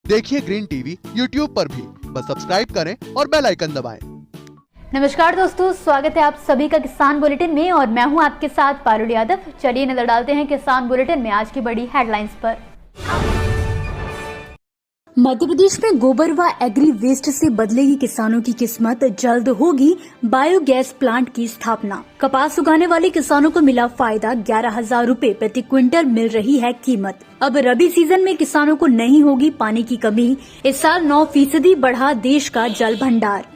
देखिए green TV YouTube पर भी, बस सब्सक्राइब करें और बेल आइकन दबाएं। नमस्कार दोस्तों, स्वागत है आप सभी का किसान बुलेटिन में और मैं हूं आपके साथ पारुल यादव। चलिए नजर डालते हैं किसान बुलेटिन में आज की बड़ी हेडलाइंस पर। मध्य प्रदेश में गोबर व एग्री वेस्ट से बदलेगी किसानों की किस्मत, जल्द होगी बायोगैस प्लांट की स्थापना। कपास उगाने वाले किसानों को मिला फायदा, 11,000 रूपए प्रति क्विंटल मिल रही है कीमत। अब रबी सीजन में किसानों को नहीं होगी पानी की कमी, इस साल 9% बढ़ा देश का जल भंडार।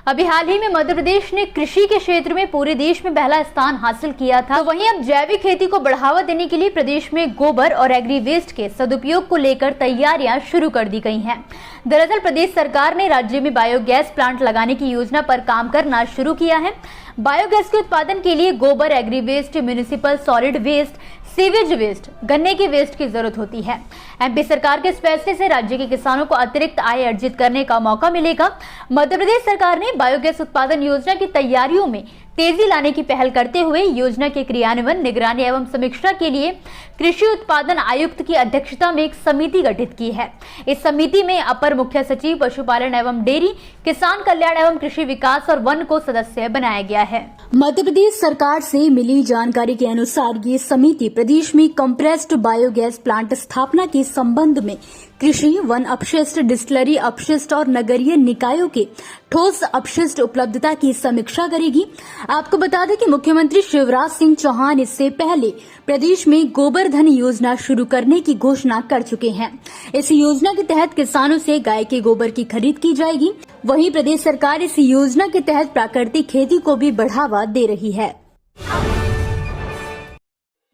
अभी हाल ही में मध्य प्रदेश ने कृषि के क्षेत्र में पूरे देश में पहला स्थान हासिल किया था। तो वहीं अब जैविक खेती को बढ़ावा देने के लिए प्रदेश में गोबर और एग्री वेस्ट के सदुपयोग को लेकर तैयारियां शुरू कर दी गई हैं। दरअसल प्रदेश सरकार ने राज्य में बायोगैस प्लांट लगाने की योजना पर काम करना शुरू किया है। बायोगैस के उत्पादन के लिए गोबर, agri waste, municipal solid waste, sewage waste, गन्ने की वेस्ट की जरूरत होती है। एमपी सरकार के इस फैसले से राज्य के किसानों को अतिरिक्त आय अर्जित करने का मौका मिलेगा। मध्य प्रदेश सरकार ने बायोगैस उत्पादन योजना की तैयारियों में तेजी लाने की पहल करते हुए योजना के क्रियान्वयन, निगरानी एवं समीक्षा के लिए कृषि उत्पादन आयुक्त की अध्यक्षता में एक समिति गठित की है। इस समिति में अपर मुख्य सचिव पशुपालन एवं डेयरी, किसान कल्याण एवं कृषि विकास और वन को सदस्य बनाया गया है। मध्य प्रदेश सरकार से मिली जानकारी के अनुसार ये समिति प्रदेश में कंप्रेस्ड बायोगैस प्लांट स्थापना के संबंध में कृषि, वन अपशिष्ट, डिस्टिलरी अपशिष्ट और नगरीय निकायों के ठोस अपशिष्ट उपलब्धता की समीक्षा करेगी। आपको बता दें कि मुख्यमंत्री शिवराज सिंह चौहान इससे पहले प्रदेश में गोबर धन योजना शुरू करने की घोषणा कर चुके हैं। इस योजना के तहत किसानों से गाय के गोबर की खरीद की जाएगी। वहीं प्रदेश सरकार इस योजना के तहत प्राकृतिक खेती को भी बढ़ावा दे रही है।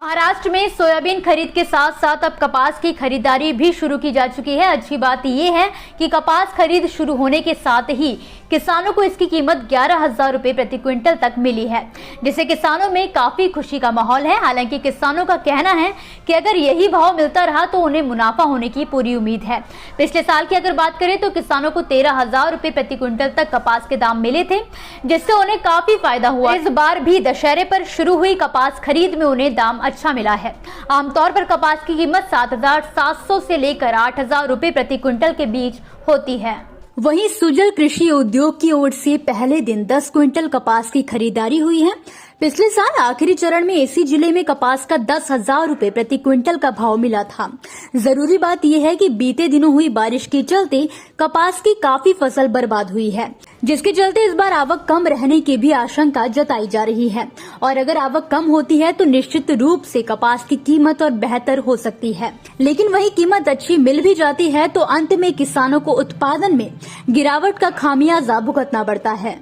महाराष्ट्र में सोयाबीन खरीद के साथ साथ अब कपास की खरीदारी भी शुरू की जा चुकी है। अच्छी बात यह है कि कपास खरीद शुरू होने के साथ ही किसानों को इसकी कीमत 11,000 रूपए प्रति क्विंटल तक मिली है, जिससे किसानों में काफी खुशी का माहौल है। हालांकि किसानों का कहना है कि अगर यही भाव मिलता रहा तो उन्हें मुनाफा होने की पूरी उम्मीद है। पिछले साल की अगर बात करें तो किसानों को 13,000 रूपए प्रति क्विंटल तक कपास के दाम मिले थे, जिससे उन्हें काफी फायदा हुआ। इस बार भी दशहरे पर शुरू हुई कपास खरीद में उन्हें दाम अच्छा मिला है। आमतौर पर कपास की कीमत 7,700 से लेकर 8,000 रूपए प्रति क्विंटल के बीच होती है। वहीं सुजल कृषि उद्योग की ओर से पहले दिन 10 क्विंटल कपास की खरीदारी हुई है। पिछले साल आखिरी चरण में इसी जिले में कपास का 10,000 रूपए प्रति क्विंटल का भाव मिला था। जरूरी बात यह है कि बीते दिनों हुई बारिश के चलते कपास की काफी फसल बर्बाद हुई है, जिसके चलते इस बार आवक कम रहने की भी आशंका जताई जा रही है। और अगर आवक कम होती है तो निश्चित रूप से कपास की कीमत और बेहतर हो सकती है। लेकिन वही कीमत अच्छी मिल भी जाती है तो अंत में किसानों को उत्पादन में गिरावट का खामियाजा भुगतना पड़ता है।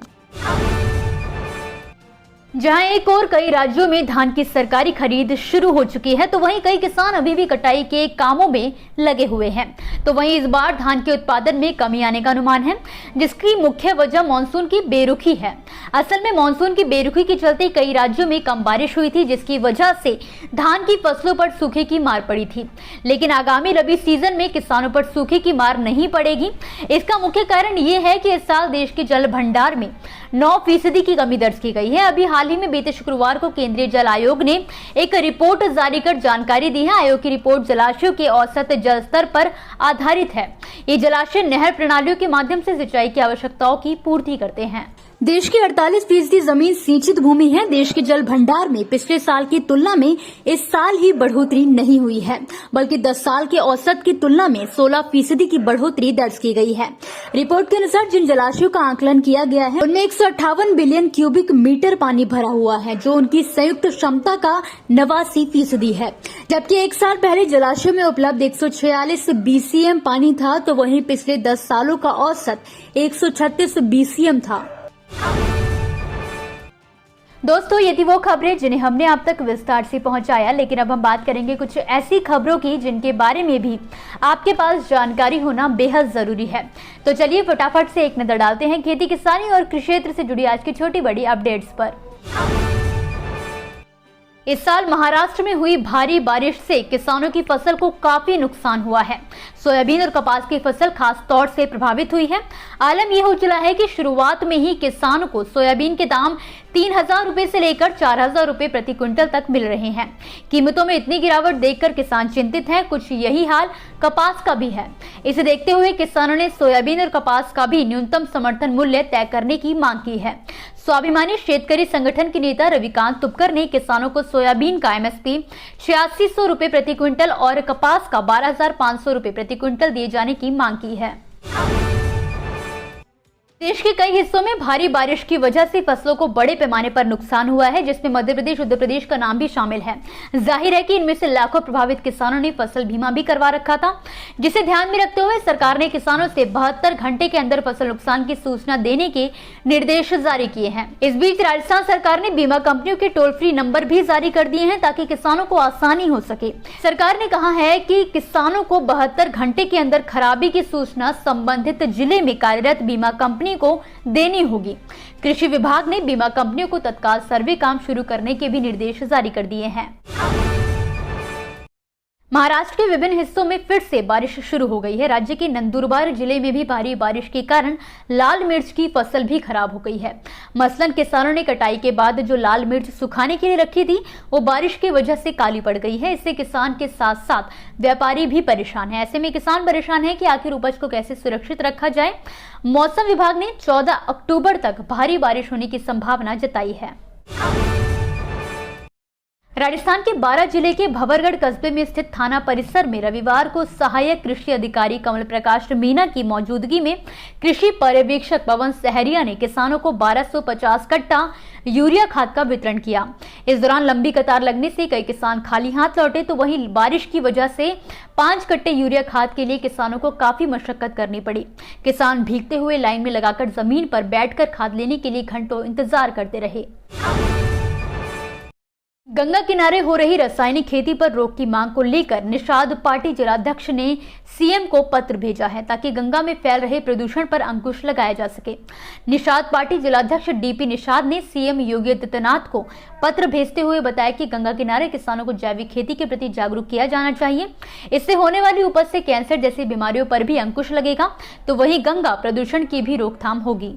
जहां एक और कई राज्यों में धान की सरकारी खरीद शुरू हो चुकी है, तो वहीं कई किसान अभी भी कटाई के कामों में लगे हुए हैं। तो वहीं इस बार धान के उत्पादन में कमी आने का अनुमान है, जिसकी मुख्य वजह मानसून की बेरुखी है। असल में मानसून की बेरुखी के चलते कई राज्यों में कम बारिश हुई थी, जिसकी वजह से धान की फसलों पर सूखे की मार पड़ी थी। लेकिन आगामी रबी सीजन में किसानों पर सूखे की मार नहीं पड़ेगी। इसका मुख्य कारण ये है कि इस साल देश के जल भंडार में 9% की कमी दर्ज की गई है। अभी हाल ही में बीते शुक्रवार को केंद्रीय जल आयोग ने एक रिपोर्ट जारी कर जानकारी दी है। आयोग की रिपोर्ट जलाशयों के औसत जल स्तर पर आधारित है। ये जलाशय नहर प्रणालियों के माध्यम से सिंचाई की आवश्यकताओं की पूर्ति करते हैं। देश की 48% जमीन सिंचित भूमि है। देश के जल भंडार में पिछले साल की तुलना में इस साल ही बढ़ोतरी नहीं हुई है, बल्कि 10 साल के औसत की तुलना में 16% की बढ़ोतरी दर्ज की गई है। रिपोर्ट के अनुसार जिन जलाशयों का आकलन किया गया है उनमें 158 बिलियन क्यूबिक मीटर पानी भरा हुआ है, जो उनकी संयुक्त क्षमता का 89% है। जबकि एक साल पहले जलाशयों में उपलब्ध 146 BCM पानी था, तो वहीं पिछले 10 सालों का औसत 136 BCM था। दोस्तों, ये थी वो खबरें जिन्हें हमने आप तक विस्तार से पहुंचाया। लेकिन अब हम बात करेंगे कुछ ऐसी खबरों की जिनके बारे में भी आपके पास जानकारी होना बेहद जरूरी है। तो चलिए फटाफट से एक नजर डालते हैं खेती किसानी और कृषि क्षेत्र से जुड़ी आज की छोटी बड़ी अपडेट्स पर। इस साल महाराष्ट्र में हुई भारी बारिश से किसानों की फसल को काफी नुकसान हुआ है। सोयाबीन और कपास की फसल खास तौर से प्रभावित हुई है। आलम यह हो चला है कि शुरुआत में ही किसानों को सोयाबीन के दाम 3,000 रुपए से लेकर 4,000 रुपए प्रति क्विंटल तक मिल रहे हैं। कीमतों में इतनी गिरावट देखकर किसान चिंतित हैं। कुछ यही हाल कपास का भी है। इसे देखते हुए किसानों ने सोयाबीन और कपास का भी न्यूनतम समर्थन मूल्य तय करने की मांग की है। स्वाभिमानी शेतकरी संगठन के नेता रविकांत तुपकर ने किसानों को सोयाबीन का एमएसपी 8600 रुपए प्रति क्विंटल और कपास का 12,500 रुपए प्रति क्विंटल दिए जाने की मांग की है। देश के कई हिस्सों में भारी बारिश की वजह से फसलों को बड़े पैमाने पर नुकसान हुआ है, जिसमें मध्य प्रदेश, उत्तर प्रदेश का नाम भी शामिल है। जाहिर है कि इनमें से लाखों प्रभावित किसानों ने फसल बीमा भी करवा रखा था, जिसे ध्यान में रखते हुए सरकार ने किसानों से 72 घंटे के अंदर फसल नुकसान की सूचना देने के निर्देश जारी किए हैं। इस बीच राजस्थान सरकार ने बीमा कंपनियों के टोल फ्री नंबर भी जारी कर दिए हैं ताकि किसानों को आसानी हो सके। सरकार ने कहा है कि किसानों को 72 घंटे के अंदर खराबी की सूचना संबंधित जिले में कार्यरत बीमा कंपनी को देनी होगी। कृषि विभाग ने बीमा कंपनियों को तत्काल सर्वे काम शुरू करने के भी निर्देश जारी कर दिए हैं। महाराष्ट्र के विभिन्न हिस्सों में फिर से बारिश शुरू हो गई है। राज्य के नंदुरबार जिले में भी भारी बारिश के कारण लाल मिर्च की फसल भी खराब हो गई है। मसलन किसानों ने कटाई के बाद जो लाल मिर्च सुखाने के लिए रखी थी वो बारिश की वजह से काली पड़ गई है। इससे किसान के साथ साथ व्यापारी भी परेशान है। ऐसे में किसान परेशान है कि आखिर उपज को कैसे सुरक्षित रखा जाए। मौसम विभाग ने 14 अक्टूबर तक भारी बारिश होने की संभावना जताई है। राजस्थान के 12 जिले के भंवरगढ़ कस्बे में स्थित थाना परिसर में रविवार को सहायक कृषि अधिकारी कमल प्रकाश मीणा की मौजूदगी में कृषि पर्यवेक्षक पवन सहरिया ने किसानों को 1250 कट्टा यूरिया खाद का वितरण किया। इस दौरान लंबी कतार लगने से कई किसान खाली हाथ लौटे, तो वहीं बारिश की वजह से 5 कट्टे यूरिया खाद के लिए किसानों को काफी मशक्कत करनी पड़ी। किसान भीगते हुए लाइन में लगाकर जमीन पर बैठकर खाद लेने के लिए घंटों इंतजार करते रहे। गंगा किनारे हो रही रासायनिक खेती पर रोक की मांग को लेकर निषाद पार्टी जिलाध्यक्ष ने सीएम को पत्र भेजा है ताकि गंगा में फैल रहे प्रदूषण पर अंकुश लगाया जा सके। निषाद पार्टी जिलाध्यक्ष डीपी निषाद ने सीएम योगी आदित्यनाथ को पत्र भेजते हुए बताया कि गंगा किनारे किसानों को जैविक खेती के प्रति जागरूक किया जाना चाहिए। इससे होने वाली उपज से कैंसर जैसी बीमारियों पर भी अंकुश लगेगा, तो वहीं गंगा प्रदूषण की भी रोकथाम होगी।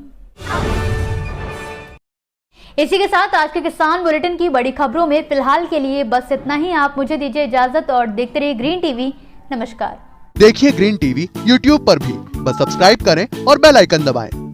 इसी के साथ आज के किसान बुलेटिन की बड़ी खबरों में फिलहाल के लिए बस इतना ही। आप मुझे दीजिए इजाजत और देखते रहिए ग्रीन टीवी। नमस्कार। देखिए ग्रीन टीवी यूट्यूब पर भी, बस सब्सक्राइब करें और बेल आइकन दबाएं।